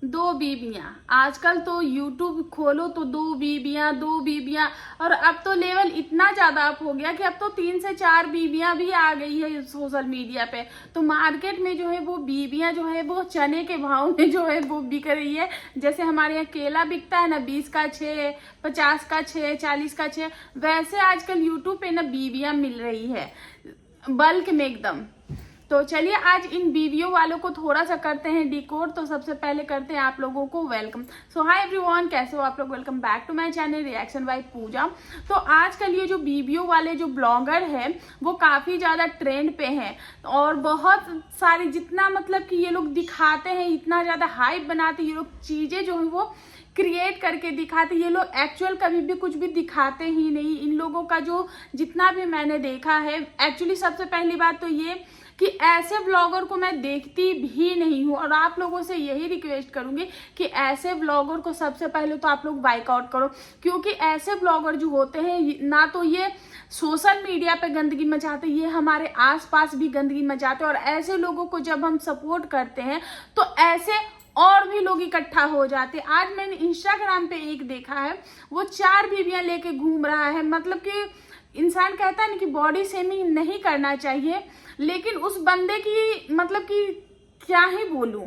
दो बीबियां। आजकल तो यूट्यूब खोलो तो दो बीबियां। और अब तो लेवल इतना ज्यादा अप हो गया कि अब तो 3 से 4 बीबियां भी आ गई है सोशल मीडिया पे। तो मार्केट में जो है वो बीबियां जो है वो चने के भाव में जो है वो बिक रही है। जैसे हमारे यहाँ केला बिकता है ना 20 का 6, 50 का 6, 40 का 6, वैसे आजकल यूट्यूब पे ना बीबियां मिल रही है बल्क में एकदम। तो चलिए आज इन बीवियों वालों को थोड़ा सा करते हैं डिकोड। तो सबसे पहले करते हैं आप लोगों को वेलकम। सो हाय एवरीवन, कैसे हो आप लोग? Welcome back to my channel reaction by Pooja. तो आजकल ये जो बीवियों वाले जो ब्लॉगर हैं वो काफी ज्यादा ट्रेंड पे हैं और बहुत सारे जितना मतलब कि ये लोग दिखाते हैं, इतना ज्यादा हाइप बनाते हैं, ये लोग चीजें जो है वो क्रिएट करके दिखाते। ये लोग एक्चुअल कभी भी कुछ भी दिखाते ही नहीं। इन लोगों का जो जितना भी मैंने देखा है, एक्चुअली सबसे पहली बात तो ये कि ऐसे व्लॉगर को मैं देखती भी नहीं हूँ। और आप लोगों से यही रिक्वेस्ट करूंगी कि ऐसे व्लॉगर को सबसे पहले तो आप लोग बाइकआउट करो, क्योंकि ऐसे व्लॉगर जो होते हैं ना तो ये सोशल मीडिया पे गंदगी मचाते, ये हमारे आसपास भी गंदगी मचाते। और ऐसे लोगों को जब हम सपोर्ट करते हैं तो ऐसे और भी लोग इकट्ठा हो जाते। आज मैंने इंस्टाग्राम पे एक देखा है, वो 4 बीवियां लेके घूम रहा है। मतलब कि इंसान कहता है ना कि बॉडी शेमिंग नहीं करना चाहिए, लेकिन उस बंदे की मतलब कि क्या ही बोलूं।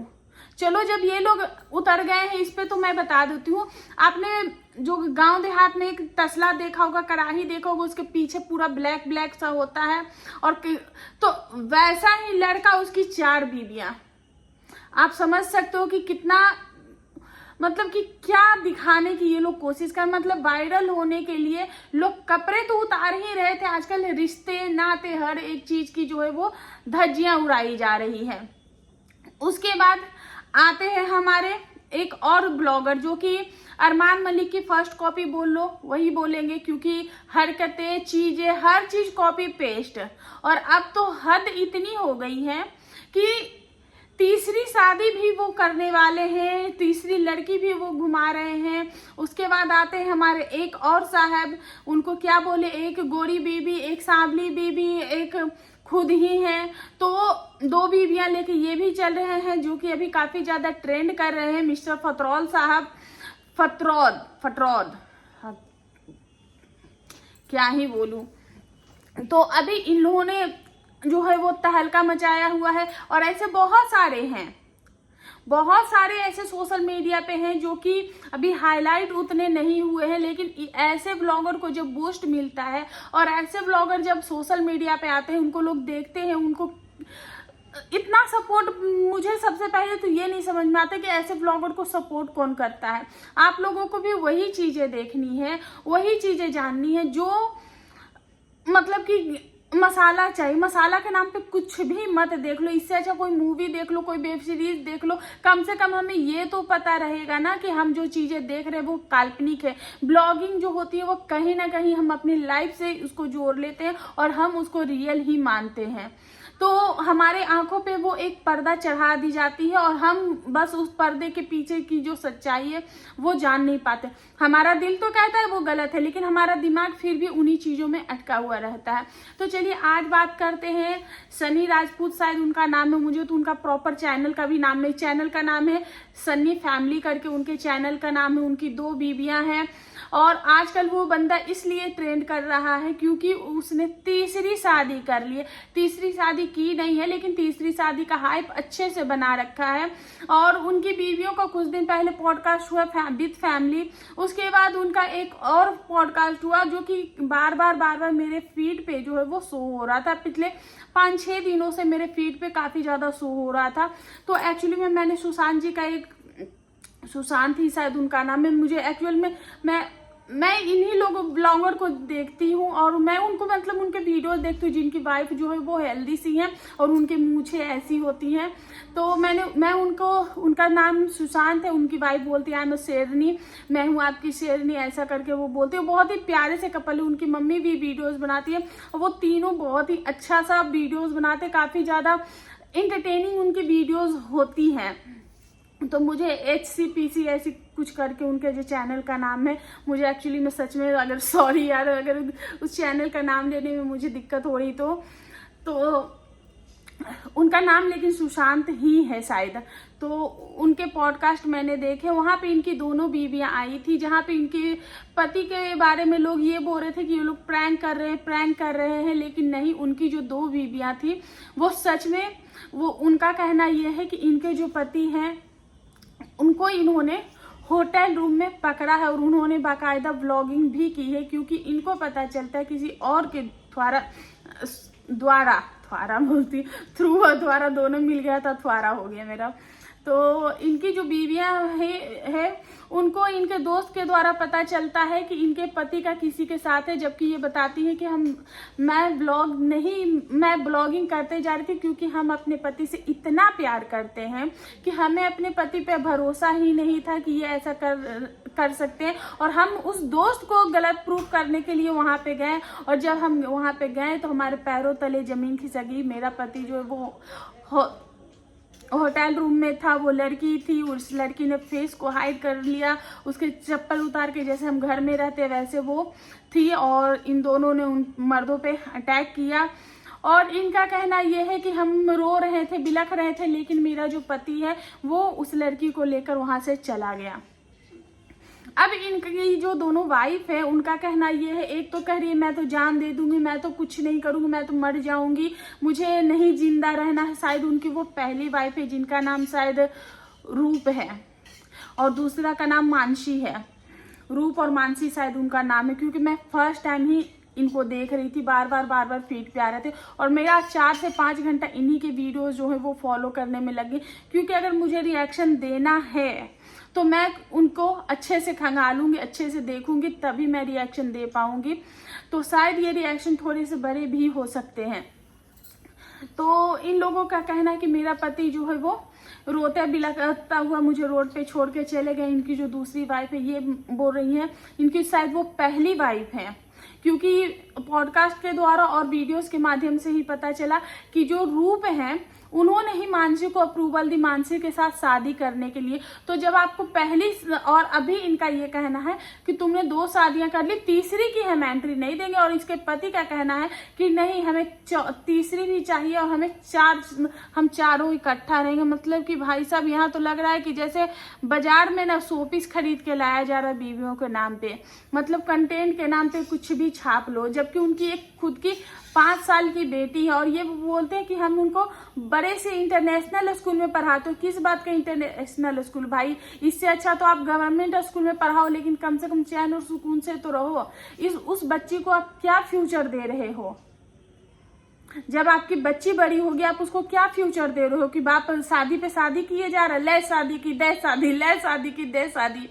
चलो जब ये लोग उतर गए हैं इस पे तो मैं बता देती हूँ। आपने जो गांव देहात में एक तसला देखा होगा, कड़ाही देखा होगा, उसके पीछे पूरा ब्लैक ब्लैक सा होता है। और तो वैसा ही लड़का, उसकी 4 बीवियां। आप समझ सकते हो कि कितना मतलब कि क्या दिखाने की ये लोग कोशिश कर, मतलब वायरल होने के लिए लोग कपड़े तो उतार ही रहे थे। आजकल रिश्ते नाते हर एक चीज की जो है वो धज्जियां उड़ाई जा रही है। उसके बाद आते हैं हमारे एक और ब्लॉगर जो कि अरमान मलिक की फर्स्ट कॉपी बोल लो वही बोलेंगे, क्योंकि हरकतें चीजें हर चीज कॉपी पेस्ट। और अब तो हद इतनी हो गई है कि तीसरी शादी भी वो करने वाले हैं, तीसरी लड़की भी वो घुमा रहे हैं। उसके बाद आते हैं हमारे एक और साहब, उनको क्या बोले, एक गोरी बीबी, एक सांवली बीबी, एक खुद ही हैं। तो 2 बीबियां लेके ये भी चल रहे हैं जो कि अभी काफी ज्यादा ट्रेंड कर रहे हैं। मिस्टर फतरौल साहब, फतरौद हाँ, क्या ही बोलूं। तो अभी इन लोगों ने जो है वो तहलका मचाया हुआ है। और ऐसे बहुत सारे हैं, बहुत सारे ऐसे सोशल मीडिया पे हैं जो कि अभी हाईलाइट उतने नहीं हुए हैं, लेकिन ऐसे ब्लॉगर को जब बूस्ट मिलता है और ऐसे ब्लॉगर जब सोशल मीडिया पे आते हैं, उनको लोग देखते हैं, उनको इतना सपोर्ट। मुझे सबसे पहले तो ये नहीं समझ में आता कि ऐसे ब्लॉगर को सपोर्ट कौन करता है। आप लोगों को भी वही चीजें देखनी है, वही चीजें जाननी है जो मतलब कि मसाला चाहिए। मसाला के नाम पे कुछ भी मत देख लो। इससे अच्छा कोई मूवी देख लो, कोई वेब सीरीज देख लो। कम से कम हमें ये तो पता रहेगा ना कि हम जो चीजें देख रहे हैं वो काल्पनिक है। ब्लॉगिंग जो होती है वो कहीं ना कहीं हम अपनी लाइफ से उसको जोड़ लेते हैं और हम उसको रियल ही मानते हैं। तो हमारे आंखों पे वो एक पर्दा चढ़ा दी जाती है और हम बस उस पर्दे के पीछे की जो सच्चाई है वो जान नहीं पाते। हमारा दिल तो कहता है वो गलत है, लेकिन हमारा दिमाग फिर भी उन्हीं चीजों में अटका हुआ रहता है। तो चलिए आज बात करते हैं सन्नी राजपूत, शायद उनका नाम है, मुझे तो उनका प्रॉपर चैनल का भी नाम नहीं। चैनल का नाम है सन्नी फैमिली करके उनके चैनल का नाम है। उनकी 2 बीबियां हैं और आजकल वो बंदा इसलिए ट्रेंड कर रहा है क्योंकि उसने तीसरी शादी कर ली है। तीसरी शादी की नहीं है, लेकिन तीसरी शादी का हाइप अच्छे से बना रखा है। और उनकी बीवियों का कुछ दिन पहले पॉडकास्ट हुआ विद फैमिली। उसके बाद उनका एक और पॉडकास्ट हुआ जो कि बार बार मेरे फीड पे जो है वो शो हो रहा था। पिछले 5-6 दिनों से मेरे फीड पे काफी ज्यादा शो हो रहा था। तो एक्चुअली में मैंने सुशांत जी का एक, सुशांत ही शायद उनका नाम है, मुझे एक्चुअल में मैं इन्हीं लोगों ब्लॉगर को देखती हूँ और मैं उनको मतलब उनके वीडियोस देखती हूँ जिनकी वाइफ जो है वो हेल्दी सी हैं और उनके मूछें ऐसी होती हैं। तो मैं उनको, उनका नाम सुशांत है, उनकी वाइफ बोलती है आई एम शेरनी, मैं हूँ आपकी शेरनी, ऐसा करके वो बोलते हैं। बहुत ही प्यारे से कपल है। उनकी मम्मी भी वीडियोज बनाती है और वो तीनों बहुत ही अच्छा सा वीडियोज बनाते, काफी ज्यादा इंटरटेनिंग उनकी वीडियोज होती हैं। तो मुझे HCPC ऐसी कुछ करके उनके जो चैनल का नाम है, मुझे एक्चुअली में सच में अगर सॉरी यार अगर उस चैनल का नाम लेने में मुझे दिक्कत हो रही तो उनका नाम लेकिन सुशांत ही है शायद। तो उनके पॉडकास्ट मैंने देखे, वहाँ पे इनकी दोनों बीवियां आई थी, जहाँ पे इनके पति के बारे में लोग ये बोल रहे थे कि ये लोग प्रैंक कर रहे हैं, लेकिन नहीं, उनकी जो 2 बीवियां थी वो सच में, वो उनका कहना ये है कि इनके जो पति हैं उनको इन्होंने होटल रूम में पकड़ा है और उन्होंने बाकायदा व्लॉगिंग भी की है, क्योंकि इनको पता चलता है किसी और के द्वारा दोनों मिल गया था, थ्वारा हो गया मेरा। तो इनकी जो बीवियां है उनको इनके दोस्त के द्वारा पता चलता है कि इनके पति का किसी के साथ है, जबकि ये बताती है कि मैं ब्लॉगिंग करते जा रही थी क्योंकि हम अपने पति से इतना प्यार करते हैं कि हमें अपने पति पे भरोसा ही नहीं था कि ये ऐसा कर सकते हैं, और हम उस दोस्त को गलत प्रूफ करने के लिए वहां पे गए, और जब हम वहां पे गए तो हमारे पैरों तले जमीन खिसक गई। मेरा पति जो है वो होटल रूम में था, वो लड़की थी, उस लड़की ने फेस को हाइड कर लिया, उसके चप्पल उतार के, जैसे हम घर में रहते वैसे वो थी, और इन दोनों ने उन मर्दों पे अटैक किया। और इनका कहना यह है कि हम रो रहे थे, बिलख रहे थे, लेकिन मेरा जो पति है वो उस लड़की को लेकर वहां से चला गया। अब इनकी जो दोनों वाइफ है उनका कहना ये है, एक तो कह रही है मैं तो जान दे दूंगी, मैं तो कुछ नहीं करूंगी, मैं तो मर जाऊंगी, मुझे नहीं जिंदा रहना है। शायद उनकी वो पहली वाइफ है जिनका नाम शायद रूप है, और दूसरा का नाम मानसी है। रूप और मानसी शायद उनका नाम है, क्योंकि मैं फर्स्ट टाइम ही इनको देख रही थी, बार बार फीड पे आ रहे थे, और मेरा 4 से 5 घंटा इन्हीं के वीडियोस जो है वो फॉलो करने में लगे, क्योंकि अगर मुझे रिएक्शन देना है तो मैं उनको अच्छे से खंगालूंगी, अच्छे से देखूंगी, तभी मैं रिएक्शन दे पाऊंगी। तो शायद ये रिएक्शन थोड़े से बड़े भी हो सकते हैं। तो इन लोगों का कहना है कि मेरा पति जो है वो रोते बिलखता हुआ मुझे रोड पे छोड़ के चले गए। इनकी जो दूसरी वाइफ है ये बोल रही है इनकी शायद वो पहली वाइफ है, क्योंकि पॉडकास्ट के द्वारा और वीडियोस के माध्यम से ही पता चला कि जो रूप है उन्होंने ही मानसी को अप्रूवल दी मानसी के साथ शादी करने के लिए। तो जब आपको पहली, और अभी इनका ये कहना है कि तुमने 2 शादियां कर ली, तीसरी की हम एंट्री नहीं देंगे, और इसके पति का कहना है कि नहीं, हमें तीसरी भी चाहिए और हम चारों इकट्ठा रहेंगे। मतलब कि भाई साहब यहाँ तो लग रहा है कि जैसे बाजार में ना शोपीस खरीद के लाया जा रहा है बीवियों के नाम पे, मतलब कंटेंट के नाम पे कुछ भी छाप लो, जबकि उनकी एक खुद की 5 साल की बेटी है, और ये बोलते हैं कि हम उनको बड़े से इंटरनेशनल स्कूल में पढ़ाते हो। किस बात का इंटरनेशनल स्कूल भाई, इससे अच्छा तो आप गवर्नमेंट स्कूल में पढ़ाओ, लेकिन कम से कम चैन और सुकून से तो रहो। उस बच्ची को आप क्या फ्यूचर दे रहे हो? जब आपकी बच्ची बड़ी होगी आप उसको क्या फ्यूचर दे रहे हो कि बाप शादी पे शादी किए जा रहा है, ले शादी की दे शादी, ले शादी की दे शादी।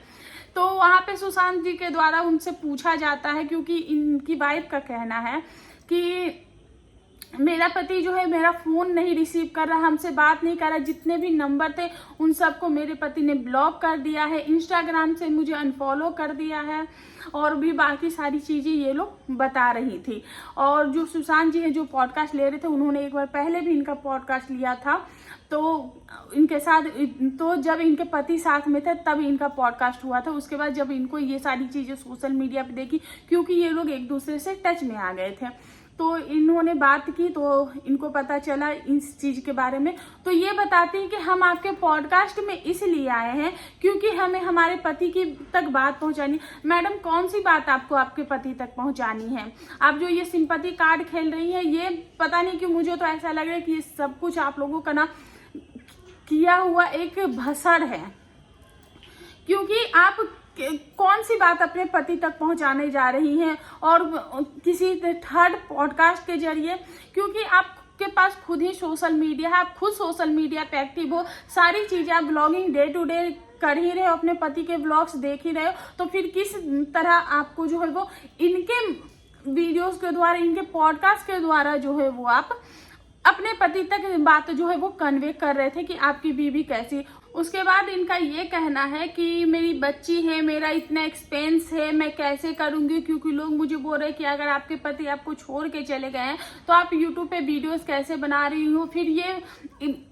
तो वहां पे सुशांत जी के द्वारा उनसे पूछा जाता है, क्योंकि इनकी वाइफ का कहना है कि मेरा पति जो है मेरा फोन नहीं रिसीव कर रहा, हमसे बात नहीं कर रहा, जितने भी नंबर थे उन सबको मेरे पति ने ब्लॉक कर दिया है, इंस्टाग्राम से मुझे अनफॉलो कर दिया है, और भी बाकी सारी चीजें ये लोग बता रही थी। और जो सुशांत जी है जो पॉडकास्ट ले रहे थे, उन्होंने एक बार पहले भी इनका पॉडकास्ट लिया था, तो इनके साथ, तो जब इनके पति साथ में थे तब इनका पॉडकास्ट हुआ था। उसके बाद जब इनको ये सारी चीजें सोशल मीडिया पे देखी, क्योंकि ये लोग एक दूसरे से टच में आ गए थे, तो इन्होंने बात की तो इनको पता चला इस चीज के बारे में। तो ये बताते हैं कि हम आपके पॉडकास्ट में इसलिए आए हैं क्योंकि हमें हमारे पति की तक बात पहुंचानी। मैडम कौन सी बात आपको आपके पति तक पहुंचानी है? आप जो ये सिंपैथी कार्ड खेल रही है, ये पता नहीं क्यों मुझे तो ऐसा लग रहा है कि ये सब कुछ आप लोगों का ना किया हुआ एक भसड़ है, क्योंकि आप कौन सी बात अपने पति तक पहुंचाने जा रही हैं और किसी थर्ड पॉडकास्ट के जरिए, क्योंकि आपके पास खुद ही सोशल मीडिया है, आप खुद सोशल मीडिया पे एक्टिव हो, सारी चीजें आप ब्लॉगिंग डे टू डे कर ही रहे हो, अपने पति के ब्लॉग्स देख ही रहे हो, तो फिर किस तरह आपको जो है वो इनके वीडियोस के द्वारा, इनके पॉडकास्ट के द्वारा जो है वो आप अपने पति तक बात जो है वो कन्वे कर रहे थे कि आपकी बीवी कैसी। उसके बाद इनका ये कहना है कि मेरी बच्ची है, मेरा इतना एक्सपेंस है, मैं कैसे करूंगी, क्योंकि लोग मुझे बोल रहे हैं कि अगर आपके पति आपको छोड़ के चले गए हैं तो आप यूट्यूब पे वीडियोस कैसे बना रही हो। फिर ये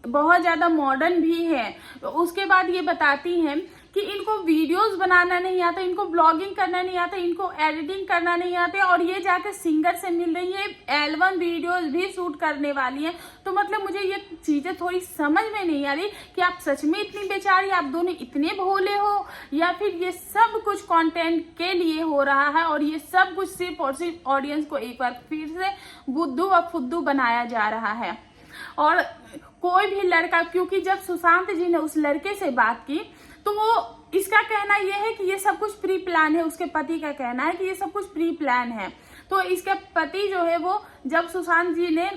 बहुत ज्यादा मॉडर्न भी है। उसके बाद ये बताती हैं कि इनको वीडियोस बनाना नहीं आता, इनको ब्लॉगिंग करना नहीं आता, इनको एडिटिंग करना नहीं आते, और ये जाके सिंगर से मिल रही है, एल्बम वीडियोस भी शूट करने वाली है। तो मतलब मुझे ये चीजें थोड़ी समझ में नहीं आ रही कि आप सच में इतनी बेचारी, आप दोनों इतने भोले हो, या फिर ये सब कुछ कंटेंट के लिए हो रहा है, और ये सब कुछ सिर्फ और सिर्फ ऑडियंस को एक बार फिर से बुद्धू और फुद्दू बनाया जा रहा है। और कोई भी लड़का, क्योंकि जब सुशांत जी ने उस लड़के से बात की तो वो, इसका कहना यह है कि ये सब कुछ प्री प्लान है, उसके पति का कहना है कि ये सब कुछ प्री प्लान है। तो इसके पति जो है वो, जब सुशांत जी ने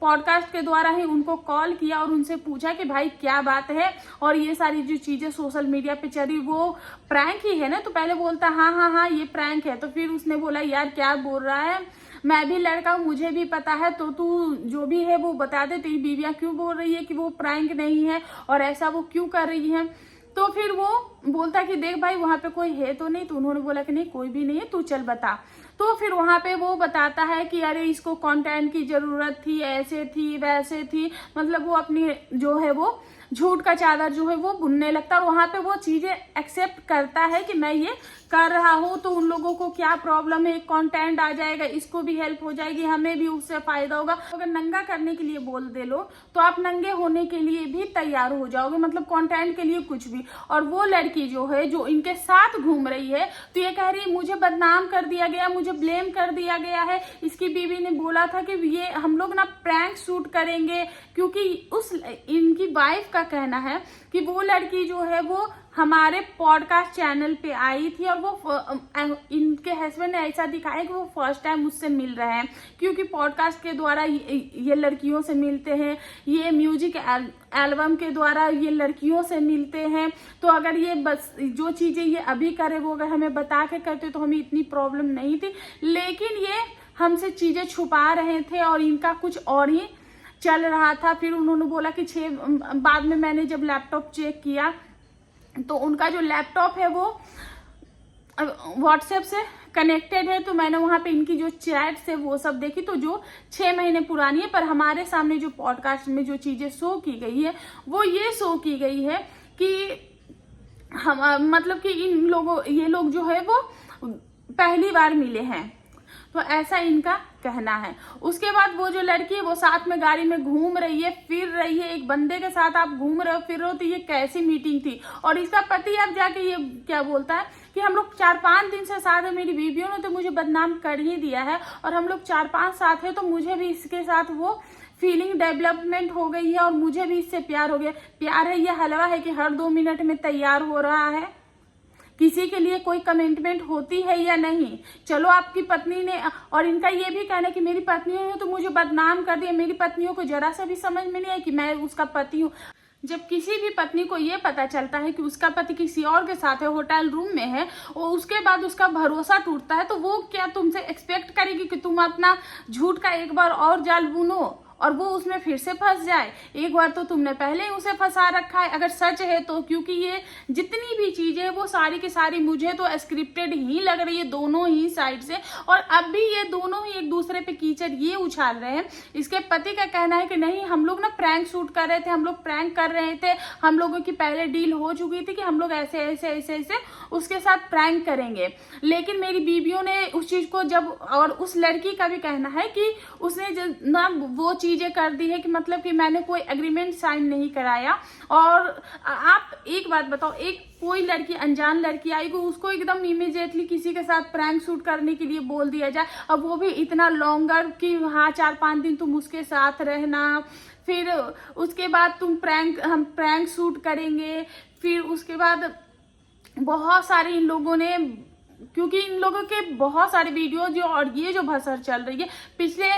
पॉडकास्ट के द्वारा ही उनको कॉल किया और उनसे पूछा कि भाई क्या बात है, और ये सारी जो चीजें सोशल मीडिया पे चली वो प्रैंक ही है ना, तो पहले बोलता हाँ हाँ हाँ ये प्रैंक है। तो फिर उसने बोला यार क्या बोल रहा है, मैं भी लड़का हूँ, मुझे भी पता है, तो तू जो भी है वो बता दे, तेरी बीवियां क्यों बोल रही है कि वो प्रैंक नहीं है, और ऐसा वो क्यों कर रही है। तो फिर वो बोलता कि देख भाई वहां पे कोई है तो नहीं, तो उन्होंने बोला कि नहीं कोई भी नहीं है, तू चल बता। तो फिर वहां पे वो बताता है कि अरे इसको कंटेंट की जरूरत थी, ऐसे थी वैसे थी, मतलब वो अपनी जो है वो झूठ का चादर जो है वो बुनने लगता है, और वहां पे वो चीजें एक्सेप्ट करता है कि मैं ये कर रहा हूँ, तो उन लोगों को क्या प्रॉब्लम है, कंटेंट आ जाएगा, इसको भी हेल्प हो जाएगी, हमें भी उससे फायदा होगा। अगर नंगा करने के लिए बोल दे लो तो आप नंगे होने के लिए भी तैयार हो जाओगे, मतलब कंटेंट के लिए कुछ भी। और वो लड़की जो है जो इनके साथ घूम रही है, तो ये कह रही है मुझे बदनाम कर दिया गया, मुझे ब्लेम कर दिया गया है, इसकी बीवी ने बोला था कि ये हम लोग ना प्रैंक शूट करेंगे, क्योंकि उस इनकी वाइफ का कहना है कि वो लड़की जो है वो हमारे पॉडकास्ट चैनल पे आई थी, और वो इनके हस्बैंड ने ऐसा दिखाया कि वो फर्स्ट टाइम मुझसे मिल रहे हैं, क्योंकि पॉडकास्ट के द्वारा ये लड़कियों से मिलते हैं, ये म्यूजिक एल्बम के द्वारा ये लड़कियों से मिलते हैं। तो अगर ये बस जो चीजें ये अभी करे वो अगर हमें बता के करते तो हमें इतनी प्रॉब्लम नहीं थी, लेकिन ये हमसे चीजें छुपा रहे थे और इनका कुछ और ही चल रहा था। फिर उन्होंने बोला कि बाद में मैंने जब लैपटॉप चेक किया तो उनका जो लैपटॉप है वो व्हाट्सएप से कनेक्टेड है, तो मैंने वहां पे इनकी जो चैट्स है वो सब देखी, तो जो 6 महीने पुरानी है, पर हमारे सामने जो पॉडकास्ट में जो चीजें शो की गई है वो ये शो की गई है कि हम मतलब कि ये लोग जो है वो पहली बार मिले हैं, तो ऐसा इनका कहना है। उसके बाद वो जो लड़की है वो साथ में गाड़ी में घूम रही है, फिर रही है, एक बंदे के साथ आप घूम रहे हो फिर रहे हो, तो ये कैसी मीटिंग थी। और इसका पति अब जाके ये क्या बोलता है कि हम लोग 4-5 दिन से साथ है, मेरी बीवियों ने तो मुझे बदनाम कर ही दिया है, और हम लोग 4-5 साथ है, तो मुझे भी इसके साथ वो फीलिंग डेवलपमेंट हो गई है, और मुझे भी इससे प्यार हो गया। प्यार है ये हलवा है कि हर 2 मिनट में तैयार हो रहा है, किसी के लिए कोई कमिटमेंट होती है या नहीं। चलो आपकी पत्नी ने, और इनका ये भी कहना है कि मेरी पत्नियों ने तो मुझे बदनाम कर दिया, मेरी पत्नियों को जरा सा भी समझ में नहीं है कि मैं उसका पति हूँ। जब किसी भी पत्नी को ये पता चलता है कि उसका पति किसी और के साथ है, होटल रूम में है, और उसके बाद उसका भरोसा टूटता है, तो वो क्या तुमसे एक्सपेक्ट करेगी कि तुम अपना झूठ का एक बार और जाल बुनो और वो उसमें फिर से फंस जाए। एक बार तो तुमने पहले ही उसे फंसा रखा है, अगर सच है तो, क्योंकि ये जितनी भी चीजें वो सारी की सारी मुझे तो स्क्रिप्टेड ही लग रही है दोनों ही साइड से। और अब भी ये दोनों ही एक दूसरे पे कीचड़ ये उछाल रहे हैं। इसके पति का कहना है कि नहीं, हम लोग ना प्रैंक शूट कर रहे थे, हम लोग प्रैंक कर रहे थे, हम लोगों की पहले डील हो चुकी थी कि हम लोग ऐसे ऐसे ऐसे ऐसे उसके साथ प्रैंक करेंगे। लेकिन मेरी बीवियों ने उस चीज को जब, और उस लड़की का भी कहना है कि उसने ना वो चीजें कर दी है कि मतलब कि मैंने कोई एग्रीमेंट साइन नहीं कराया। और आप एक बात बताओ, एक कोई लड़की, अनजान लड़की आई को उसको एकदम इमीडिएटली किसी के साथ प्रैंक शूट करने के लिए बोल दिया जाए, अब वो भी इतना लॉन्गर कि हाँ 4-5 दिन तुम उसके साथ रहना, फिर उसके बाद हम प्रैंक शूट करेंगे, फिर उसके बाद बहुत सारे इन लोगों ने, क्योंकि इन लोगों के बहुत सारे वीडियो जो, और ये जो भसड़ चल रही है पिछले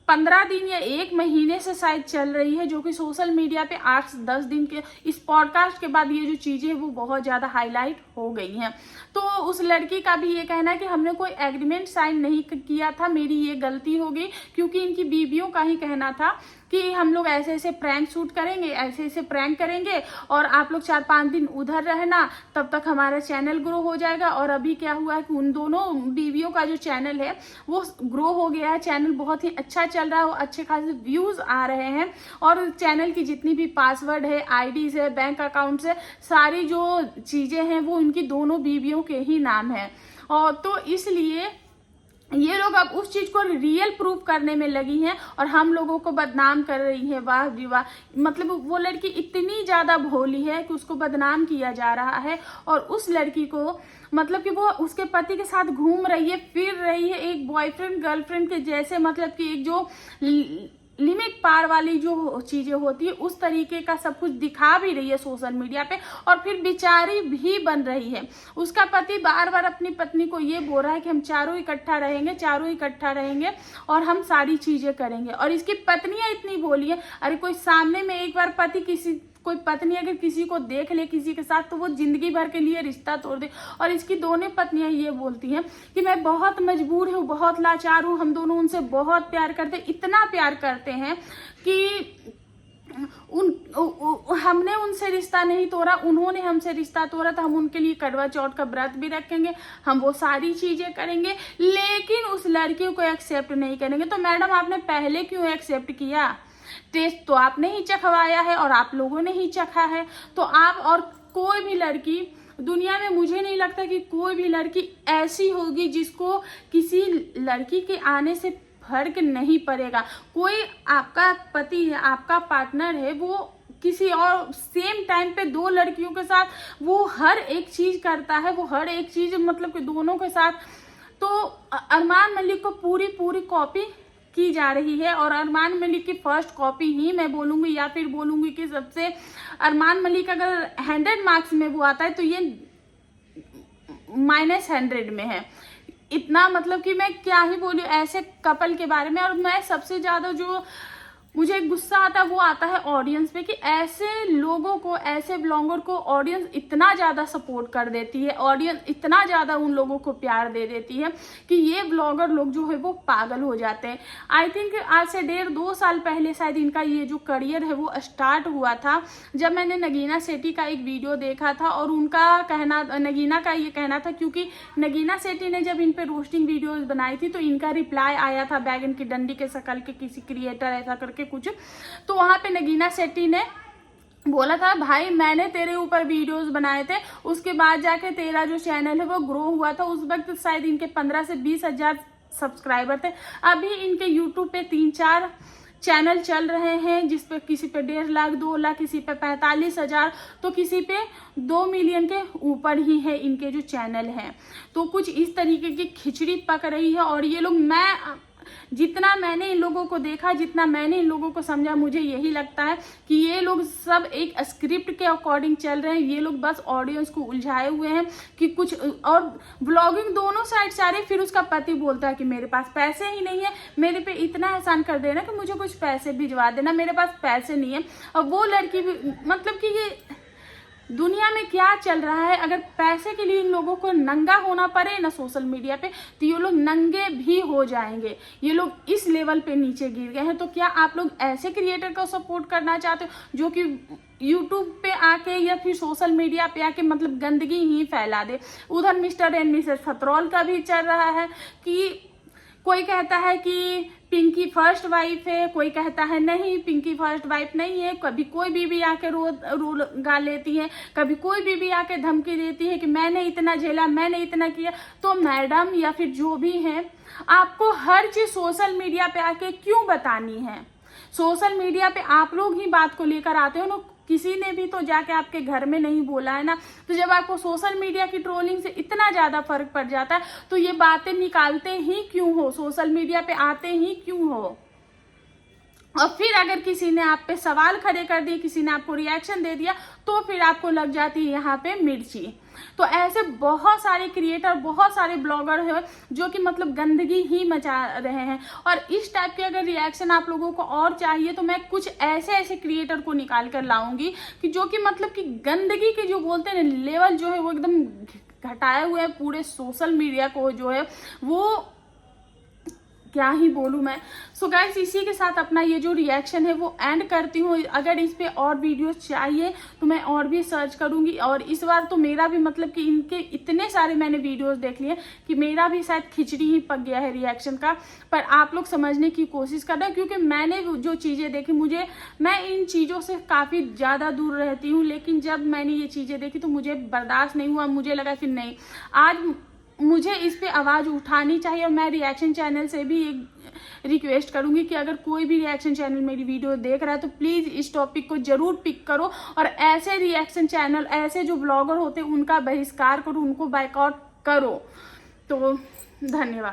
15 दिन या 1 महीने से शायद चल रही है, जो कि सोशल मीडिया पे 8-10 दिन के इस पॉडकास्ट के बाद ये जो चीजें वो बहुत ज्यादा हाईलाइट हो गई हैं। तो उस लड़की का भी ये कहना है कि हमने कोई एग्रीमेंट साइन नहीं किया था, मेरी ये गलती हो गई, क्योंकि इनकी बीवियों का ही कहना था कि हम लोग ऐसे ऐसे प्रैंक शूट करेंगे, ऐसे ऐसे प्रैंक करेंगे और आप लोग 4-5 दिन उधर रहना, तब तक हमारा चैनल ग्रो हो जाएगा। और अभी क्या हुआ है कि उन दोनों बीवियों का जो चैनल है वो ग्रो हो गया है, चैनल बहुत ही अच्छा चल रहा है, अच्छे खासे व्यूज आ रहे हैं और चैनल की जितनी भी पासवर्ड है, आईडीज है, बैंक अकाउंट्स है, सारी जो चीजें हैं वो उनकी दोनों बीवियों के ही नाम है। और तो इसलिए ये लोग अब उस चीज को रियल प्रूफ करने में लगी हैं और हम लोगों को बदनाम कर रही है। वाह विवाह, मतलब वो लड़की इतनी ज्यादा भोली है कि उसको बदनाम किया जा रहा है और उस लड़की को मतलब कि वो उसके पति के साथ घूम रही है, फिर रही है एक बॉयफ्रेंड गर्लफ्रेंड के जैसे, मतलब कि एक जो लिमिट पार वाली जो चीजें होती है उस तरीके का सब कुछ दिखा भी रही है सोशल मीडिया पे और फिर बेचारी भी बन रही है। उसका पति बार बार अपनी पत्नी को ये बोल रहा है कि हम चारों इकट्ठा रहेंगे और हम सारी चीजें करेंगे, और इसकी पत्नियां इतनी भोली है। अरे कोई सामने में एक बार कोई पत्नी अगर किसी को देख ले किसी के साथ तो वो जिंदगी भर के लिए रिश्ता तोड़ दे। और इसकी दोनों पत्नियां ये बोलती हैं कि मैं बहुत मजबूर हूँ, बहुत लाचार हूँ, हम दोनों उनसे बहुत प्यार करते, इतना प्यार करते हैं कि हमने उनसे रिश्ता नहीं तोड़ा, उन्होंने हमसे रिश्ता तोड़ा, तो हम उनके लिए करवा चौथ का व्रत भी रखेंगे, हम वो सारी चीजें करेंगे, लेकिन उस लड़की को एक्सेप्ट नहीं करेंगे। तो मैडम आपने पहले क्यों एक्सेप्ट किया? टेस्ट तो आपने ही चखवाया है और आप लोगों ने ही चखा है। तो आप और कोई भी लड़की दुनिया में, मुझे नहीं लगता कि कोई भी लड़की ऐसी होगी जिसको किसी लड़की के आने से फर्क नहीं पड़ेगा। कोई आपका पति है, आपका पार्टनर है, वो किसी और सेम टाइम पे दो लड़कियों के साथ वो हर एक चीज करता है, वो हर एक चीज मतलब कि दोनों के साथ। तो अरमान मलिक को पूरी कॉपी की जा रही है और अरमान मलिक की फर्स्ट कॉपी ही मैं बोलूंगी, या फिर बोलूंगी कि सबसे अरमान मलिक अगर 100 मार्क्स में वो आता है तो ये -100 में है। इतना मतलब कि मैं क्या ही बोलूं ऐसे कपल के बारे में। और मैं सबसे ज्यादा जो मुझे गुस्सा आता है वो आता है ऑडियंस पे, कि ऐसे लोगों को, ऐसे ब्लॉगर को ऑडियंस इतना ज्यादा सपोर्ट कर देती है, ऑडियंस इतना ज्यादा उन लोगों को प्यार दे देती है कि ये ब्लॉगर लोग जो है वो पागल हो जाते हैं। आई थिंक आज से 1.5-2 साल पहले शायद इनका ये जो करियर है वो स्टार्ट हुआ था, जब मैंने नगीना सेठी का एक वीडियो देखा था और उनका कहना, नगीना का ये कहना था, क्योंकि नगीना सेठी ने जब इन पे रोस्टिंग वीडियोज बनाई थी तो इनका रिप्लाई आया था बैगन की डंडी के शकल के किसी क्रिएटर ऐसा करके कुछ, तो वहां पे नगीना सेठी ने बोला था भाई मैंने तेरे ऊपर वीडियोस बनाए थे, उसके बाद जाके तेरा जो चैनल है वो ग्रो हुआ था। उस वक्त शायद इनके 15 से 20 हजार सब्सक्राइबर थे। अभी इनके यूट्यूब पे 3-4 चैनल चल रहे हैं, जिस पे किसी पे 1.5 लाख, 2 लाख, किसी पे 45,000, तो किसी पे 2 मिलियन के ऊपर ही है इनके जो चैनल हैं। तो कुछ इस तरीके की खिचड़ी पक रही है। और ये लोग, जितना मैंने इन लोगों को देखा, जितना मैंने इन लोगों को समझा, मुझे यही लगता है कि ये लोग सब एक स्क्रिप्ट के अकॉर्डिंग चल रहे हैं। ये लोग बस ऑडियंस को उलझाए हुए हैं कि कुछ, और ब्लॉगिंग दोनों साइड से आ रही है। फिर उसका पति बोलता है कि मेरे पास पैसे ही नहीं है, मेरे पे इतना एहसान कर देना कि मुझे कुछ पैसे भिजवा देना, मेरे पास पैसे नहीं है। और वो लड़की भी, मतलब कि ये दुनिया में क्या चल रहा है। अगर पैसे के लिए इन लोगों को नंगा होना पड़े ना सोशल मीडिया पे, तो ये लोग नंगे भी हो जाएंगे। ये लोग इस लेवल पे नीचे गिर गए हैं। तो क्या आप लोग ऐसे क्रिएटर को सपोर्ट करना चाहते हो जो कि यूट्यूब पे आके या फिर सोशल मीडिया पे आके मतलब गंदगी ही फैला दे? उधर मिस्टर एंड मिसेस खतरौल का भी चल रहा है कि कोई कहता है कि पिंकी फर्स्ट वाइफ है, कोई कहता है नहीं पिंकी फर्स्ट वाइफ नहीं है। कभी कोई बीवी आके रो गा लेती है, कभी कोई बीवी आके धमकी देती है कि मैंने इतना झेला, मैंने इतना किया। तो मैडम या फिर जो भी है, आपको हर चीज सोशल मीडिया पे आके क्यों बतानी है? सोशल मीडिया पे आप लोग ही बात को लेकर आते हो ना, किसी ने भी तो जाके आपके घर में नहीं बोला है ना। तो जब आपको सोशल मीडिया की ट्रोलिंग से इतना ज्यादा फर्क पड़ जाता है तो ये बातें निकालते ही क्यों हो, सोशल मीडिया पे आते ही क्यों हो? और फिर अगर किसी ने आप पे सवाल खड़े कर दिए, किसी ने आपको रिएक्शन दे दिया, तो फिर आपको लग जाती है यहाँ पे मिर्ची। तो ऐसे बहुत सारे क्रिएटर, बहुत सारे ब्लॉगर हैं जो कि मतलब गंदगी ही मचा रहे हैं। और इस टाइप के अगर रिएक्शन आप लोगों को और चाहिए तो मैं कुछ ऐसे क्रिएटर को निकाल कर लाऊंगी कि जो कि मतलब कि गंदगी के जो बोलते हैं लेवल जो है वो एकदम घटाए हुए हैं। पूरे सोशल मीडिया को जो है वो क्या ही बोलूँ मैं। सो गाइस, इसी के साथ अपना ये जो रिएक्शन है वो एंड करती हूँ। अगर इस पे और वीडियोस चाहिए तो मैं और भी सर्च करूँगी। और इस बार तो मेरा भी मतलब कि इनके इतने सारे मैंने वीडियोस देख लिए कि मेरा भी शायद खिचड़ी ही पक गया है रिएक्शन का। पर आप लोग समझने की कोशिश कर रहे हैं, क्योंकि मैंने जो चीज़ें देखी, मैं इन चीज़ों से काफ़ी ज़्यादा दूर रहती हूँ, लेकिन जब मैंने ये चीज़ें देखी तो मुझे बर्दाश्त नहीं हुआ। मुझे लगा कि नहीं, आज मुझे इस पे आवाज़ उठानी चाहिए। और मैं रिएक्शन चैनल से भी एक रिक्वेस्ट करूंगी कि अगर कोई भी रिएक्शन चैनल मेरी वीडियो देख रहा है तो प्लीज़ इस टॉपिक को जरूर पिक करो और ऐसे रिएक्शन चैनल, ऐसे जो ब्लॉगर होते हैं उनका बहिष्कार करो, उनको बायकॉट करो। तो धन्यवाद।